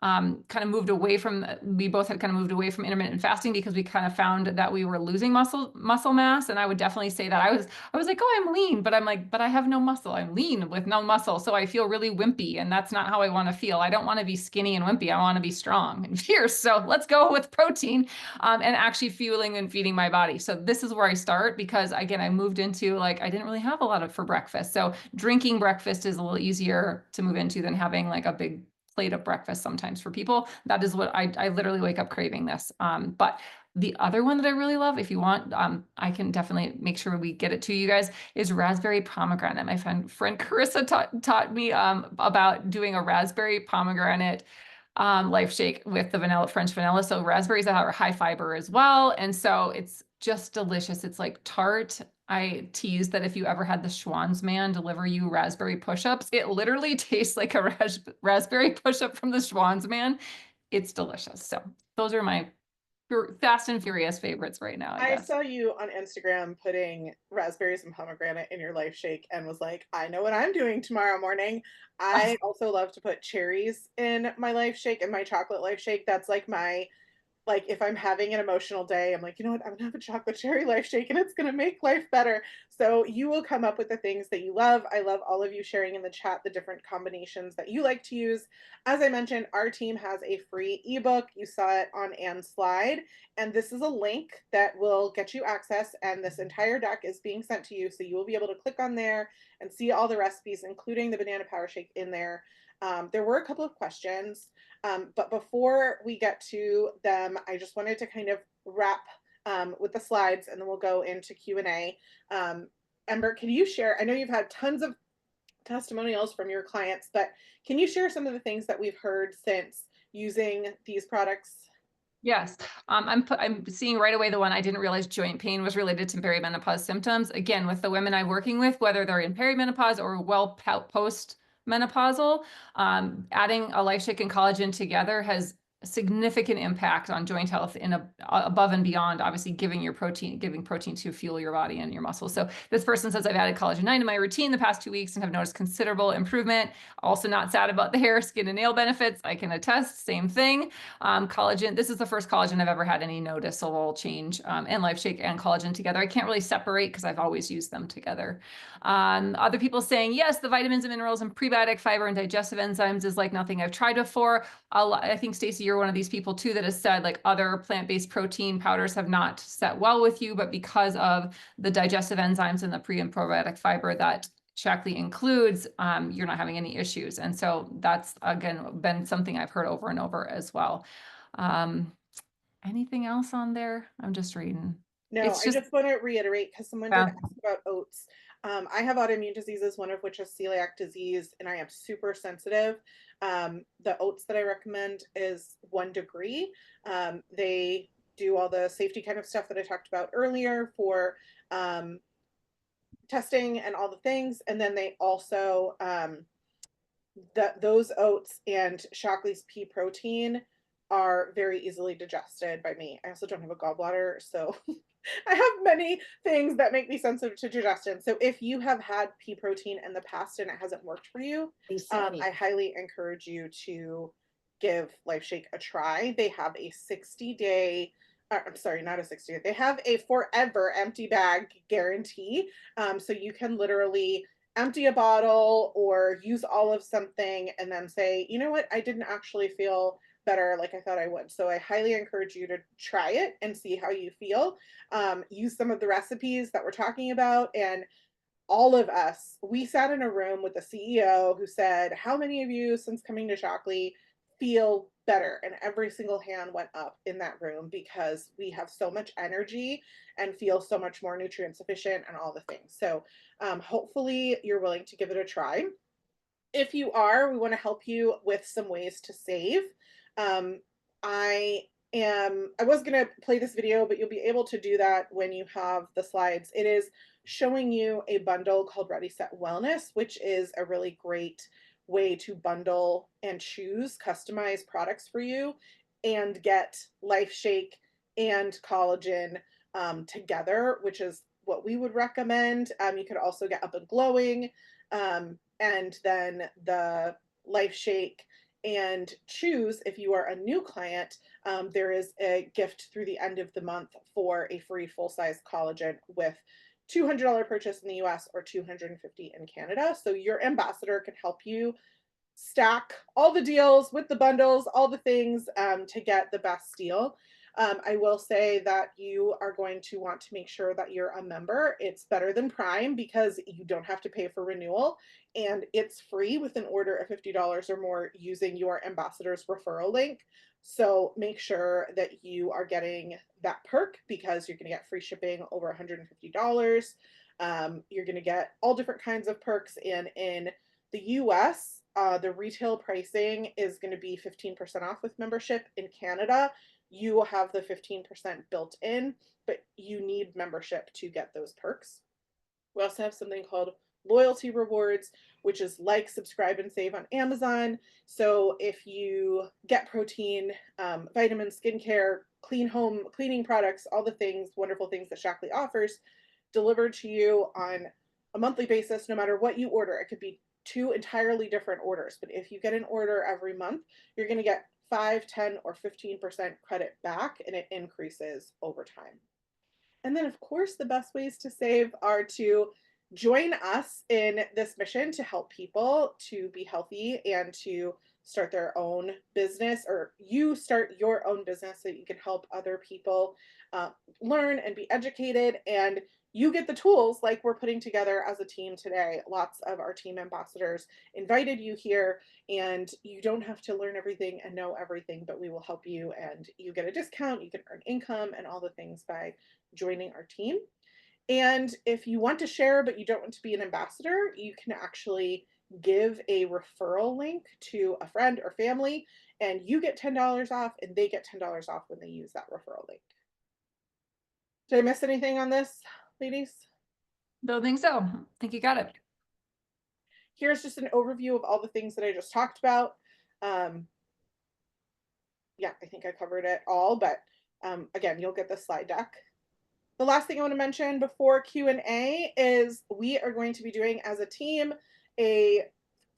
kind of moved away from, we both had kind of moved away from intermittent fasting because we kind of found that we were losing muscle mass. And I would definitely say that I was like, oh, I'm lean, but I'm like, but I have no muscle. I'm lean with no muscle. So I feel really wimpy, and that's not how I want to feel. I don't want to be skinny and wimpy. I want to be strong and fierce. So let's go with protein, and actually fueling and feeding my body. So this is where I start, because again, I moved into, like, I didn't really have a lot of for breakfast. So drinking breakfast is a little easier to move into than having like a big plate of breakfast sometimes for people. That is what I literally wake up craving this. But the other one that I really love, if you want, I can definitely make sure we get it to you guys, is raspberry pomegranate. My friend Carissa taught me about doing a raspberry pomegranate Life Shake with the French vanilla. So raspberries are high fiber as well. And so it's just delicious. It's like tart. I tease that if you ever had the Schwann's man deliver you raspberry push-ups, it literally tastes like a raspberry push-up from the Schwann's man. It's delicious. So those are my Fast and Furious favorites right now, I guess. Saw you on Instagram putting raspberries and pomegranate in your Life Shake and was like, I know what I'm doing tomorrow morning. I also love to put cherries in my Life Shake and my chocolate Life Shake. That's like my, like, if I'm having an emotional day, I'm like, you know what, I'm gonna have a chocolate cherry Life Shake and it's gonna make life better. So you will come up with the things that you love. I love all of you sharing in the chat the different combinations that you like to use. As I mentioned, our team has a free ebook. You saw it on Anne's slide, and this is a link that will get you access, and this entire deck is being sent to you, so you will be able to click on there and see all the recipes, including the banana power shake in there. There were a couple of questions. But before we get to them, I just wanted to kind of wrap with the slides, and then we'll go into Q&A. Ember, can you share, I know you've had tons of testimonials from your clients, but can you share some of the things that we've heard since using these products? Yes, I'm seeing right away the one I didn't realize joint pain was related to perimenopause symptoms. Again, with the women I'm working with, whether they're in perimenopause or well post-menopausal, adding a Life Shake and collagen together has a significant impact on joint health in above and beyond, obviously giving protein to fuel your body and your muscles. So this person says, I've added collagen 9 to my routine the past 2 weeks and have noticed considerable improvement. Also not sad about the hair, skin, and nail benefits. I can attest, same thing. Collagen, this is the first collagen I've ever had any noticeable change, and Life Shake and collagen together. I can't really separate because I've always used them together. Other people saying, yes, the vitamins and minerals and prebiotic fiber and digestive enzymes is like nothing I've tried before. I think, Stacy, you're one of these people too that has said like other plant-based protein powders have not set well with you, but because of the digestive enzymes and the pre and probiotic fiber that Shaklee includes, you're not having any issues. And so that's, again, been something I've heard over and over as well. Anything else on there? I'm just reading. No, I just want to reiterate, because someone did ask about oats. I have autoimmune diseases, one of which is celiac disease, and I am super sensitive. The oats that I recommend is 1 degree. They do all the safety kind of stuff that I talked about earlier for testing and all the things. And then they also, those oats and Shaklee's pea protein are very easily digested by me. I also don't have a gallbladder, so I have many things that make me sensitive to digestion. So if you have had pea protein in the past and it hasn't worked for you, I highly encourage you to give Life Shake a try. They have a 60-day, I'm sorry, not a 60-day, they have a forever empty bag guarantee. So you can literally empty a bottle or use all of something and then say, you know what, I didn't actually feel better like I thought I would. So I highly encourage you to try it and see how you feel. Use some of the recipes that we're talking about. And all of us, we sat in a room with the CEO who said, how many of you since coming to Shaklee feel better? And every single hand went up in that room, because we have so much energy and feel so much more nutrient sufficient and all the things. So hopefully you're willing to give it a try. If you are, we want to help you with some ways to save. I I was going to play this video, but you'll be able to do that when you have the slides. It is showing you a bundle called Ready Set Wellness, which is a really great way to bundle and choose customized products for you and get Life Shake and collagen together, which is what we would recommend. You could also get Up and Glowing, and then the Life Shake and choose. If you are a new client, there is a gift through the end of the month for a free full-size collagen with $200 purchase in the US or $250 in Canada. So your ambassador can help you stack all the deals with the bundles, all the things to get the best deal. I will say that you are going to want to make sure that you're a member. It's better than Prime because you don't have to pay for renewal, and it's free with an order of $50 or more using your ambassador's referral link. So make sure that you are getting that perk because you're going to get free shipping over $150. You're going to get all different kinds of perks, and in the US, the retail pricing is going to be 15% off with membership. In Canada, you will have the 15% built in, but you need membership to get those perks. We also have something called loyalty rewards, which is like subscribe and save on Amazon. So if you get protein, vitamins, skincare, clean home cleaning products, all the things, wonderful things that Shaklee offers, delivered to you on a monthly basis, no matter what you order. It could be 2 entirely different orders, but if you get an order every month, you're going to get 5, 10, or 15% credit back, and it increases over time. And then, of course, the best ways to save are to join us in this mission to help people to be healthy and to start their own business, or you start your own business so that you can help other people learn and be educated, and you get the tools like we're putting together as a team today. Lots of our team ambassadors invited you here, and you don't have to learn everything and know everything, but we will help you, and you get a discount, you can earn income and all the things by joining our team. And if you want to share but you don't want to be an ambassador, you can actually give a referral link to a friend or family, and you get $10 off and they get $10 off when they use that referral link. Did I miss anything on this, ladies? Don't think so. I think you got it. Here's just an overview of all the things that I just talked about. Yeah, I think I covered it all, but again, you'll get the slide deck. The last thing I want to mention before Q&A is we are going to be doing as a team a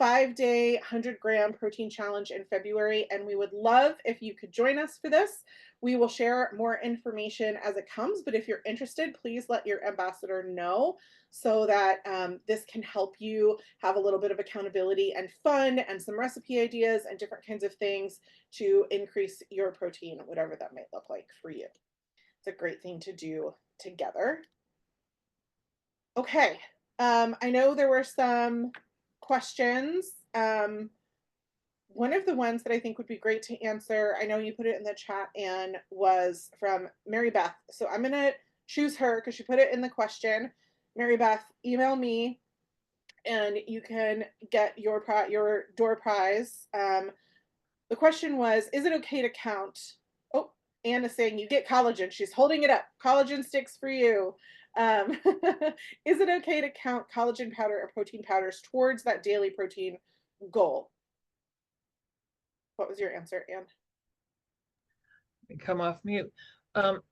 5-day 100-gram protein challenge in February, and we would love if you could join us for this. We will share more information as it comes, but if you're interested, please let your ambassador know so that this can help you have a little bit of accountability and fun and some recipe ideas and different kinds of things to increase your protein, whatever that might look like for you. It's a great thing to do together. Okay, I know there were some questions. One of the ones that I think would be great to answer, I know you put it in the chat, Anne, was from Mary Beth. So I'm going to choose her because she put it in the question. Mary Beth, email me and you can get your door prize. The question was, is it okay to count? Oh, Anne is saying you get collagen. She's holding it up. Collagen sticks for you. Is it okay to count collagen powder or protein powders towards that daily protein goal? What was your answer, Anne? Come off mute.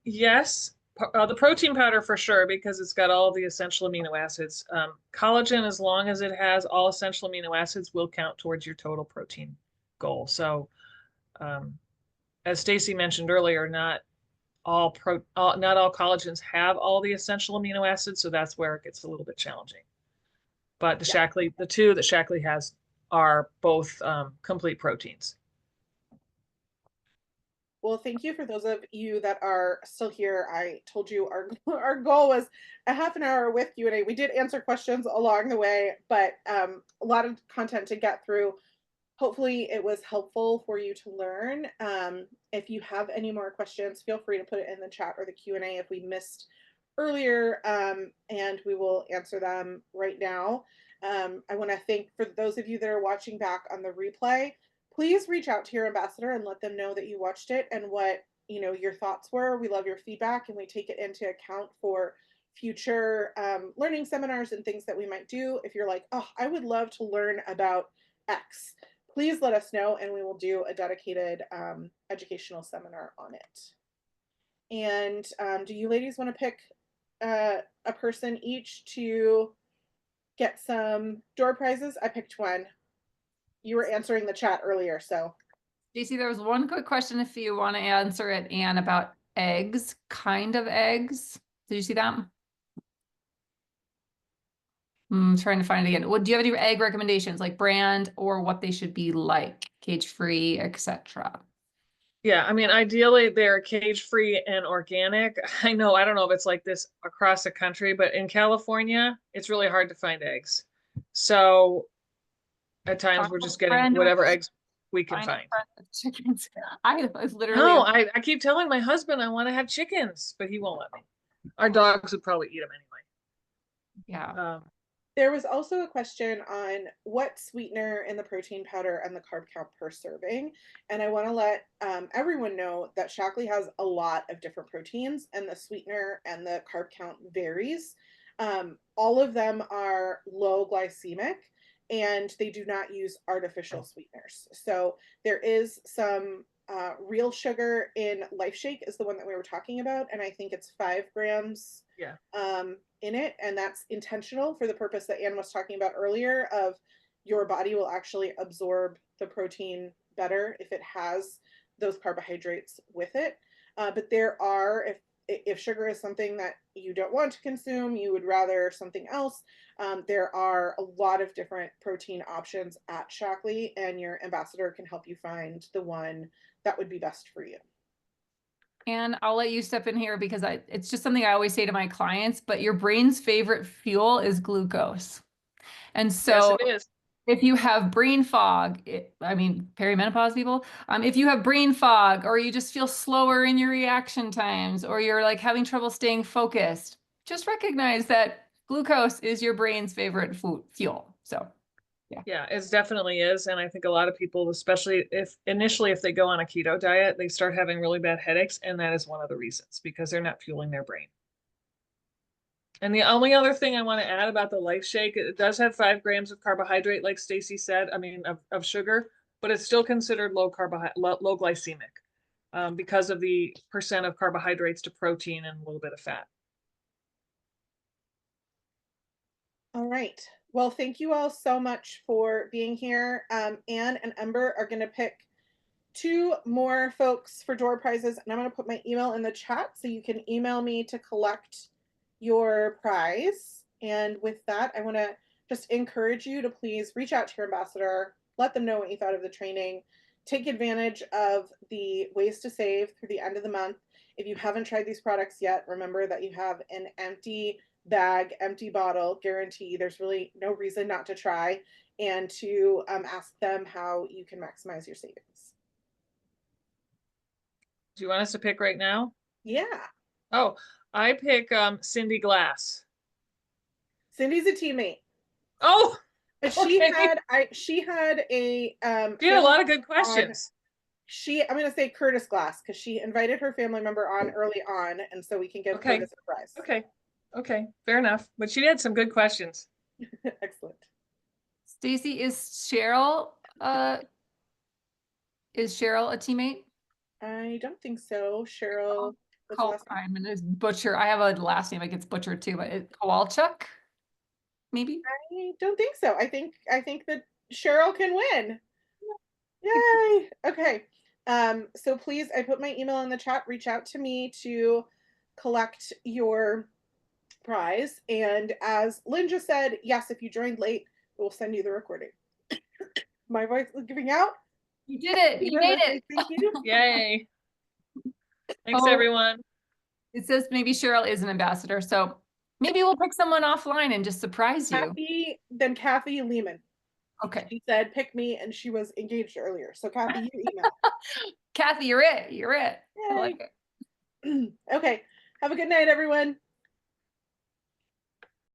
Yes, the protein powder for sure, because it's got all the essential amino acids. Collagen, as long as it has all essential amino acids, will count towards your total protein goal. So as Stacy mentioned earlier, not all collagens have all the essential amino acids, so that's where it gets a little bit challenging. But the Shaklee, the two that Shaklee has are both complete proteins. Well, thank you for those of you that are still here. I told you our goal was a half an hour with Q&A. We did answer questions along the way, but a lot of content to get through. Hopefully it was helpful for you to learn. If you have any more questions, feel free to put it in the chat or the Q&A if we missed earlier, and we will answer them right now. I want to thank, for those of you that are watching back on the replay, please reach out to your ambassador and let them know that you watched it and what your thoughts were. We love your feedback, and we take it into account for future learning seminars and things that we might do. If you're like, oh, I would love to learn about X, please let us know, and we will do a dedicated educational seminar on it. And do you ladies want to pick a person each to get some door prizes? I picked one. You were answering the chat earlier, so. Stacy, there was one quick question if you want to answer it, Anne, about eggs, kind of eggs. Did you see that? I'm trying to find it again. Do you have any egg recommendations, like brand or what they should be like, cage-free, etc.? Yeah, I mean, ideally they're cage-free and organic. I don't know if it's like this across the country, but in California, it's really hard to find eggs. So at times we're just getting whatever eggs we can find. Chickens. I was literally. No, I keep telling my husband I want to have chickens, but he won't let me. Our dogs would probably eat them anyway. Yeah. There was also a question on what sweetener in the protein powder and the carb count per serving. And I want to let everyone know that Shaklee has a lot of different proteins, and the sweetener and the carb count varies. All of them are low glycemic, and they do not use artificial sweeteners. So there is some real sugar in Life Shake is the one that we were talking about. And I think it's 5 grams. Yeah. In it, and that's intentional for the purpose that Anne was talking about earlier of your body will actually absorb the protein better if it has those carbohydrates with it. But there are, if sugar is something that you don't want to consume, you would rather something else, there are a lot of different protein options at Shaklee, and your ambassador can help you find the one that would be best for you. And I'll let you step in here because it's just something I always say to my clients, but your brain's favorite fuel is glucose. And so yes, it is. If you have brain fog, perimenopause people, if you have brain fog or you just feel slower in your reaction times or you're like having trouble staying focused, just recognize that glucose is your brain's favorite fuel. So yeah, it definitely is. And I think a lot of people, especially if they go on a keto diet, they start having really bad headaches. And that is one of the reasons, because they're not fueling their brain. And the only other thing I want to add about the Life Shake, it does have 5 grams of carbohydrate, like Stacy said, of sugar, but it's still considered low glycemic because of the percent of carbohydrates to protein and a little bit of fat. All right. Well, thank you all so much for being here. Anne and Ember are going to pick 2 more folks for door prizes, and I'm going to put my email in the chat so you can email me to collect your prize. And with that, I want to just encourage you to please reach out to your ambassador, let them know what you thought of the training, take advantage of the ways to save through the end of the month. If you haven't tried these products yet, remember that you have an empty bag, empty bottle guarantee. There's really no reason not to try, and to ask them how you can maximize your savings. Do you want us to pick right now? Yeah. Oh, I pick Cindy Glass. Cindy's a teammate. Oh, but she had a she had a lot of good questions. I'm going to say Curtis Glass, because she invited her family member on early on, and so we can give Curtis a prize. Okay, fair enough. But she had some good questions. Excellent. Stacy, is Cheryl a teammate? I don't think so. Cheryl. I'm gonna butcher. I have a last name that gets butchered too, but Kowalchuk, maybe. I don't think so. I think that Cheryl can win. Yay! Okay. So please, I put my email in the chat. Reach out to me to collect your prize. And as Lynn just said, yes, if you joined late, we'll send you the recording. My voice is giving out. You did it. You made it. Thank you. Yay. Thanks, everyone. It says maybe Cheryl is an ambassador. So maybe we'll pick someone offline and just surprise you. Kathy Lehman. Okay. She said, pick me, and she was engaged earlier. So Kathy, you email. Kathy, you're it. You're it. Yay. I like it. Okay. Have a good night, everyone.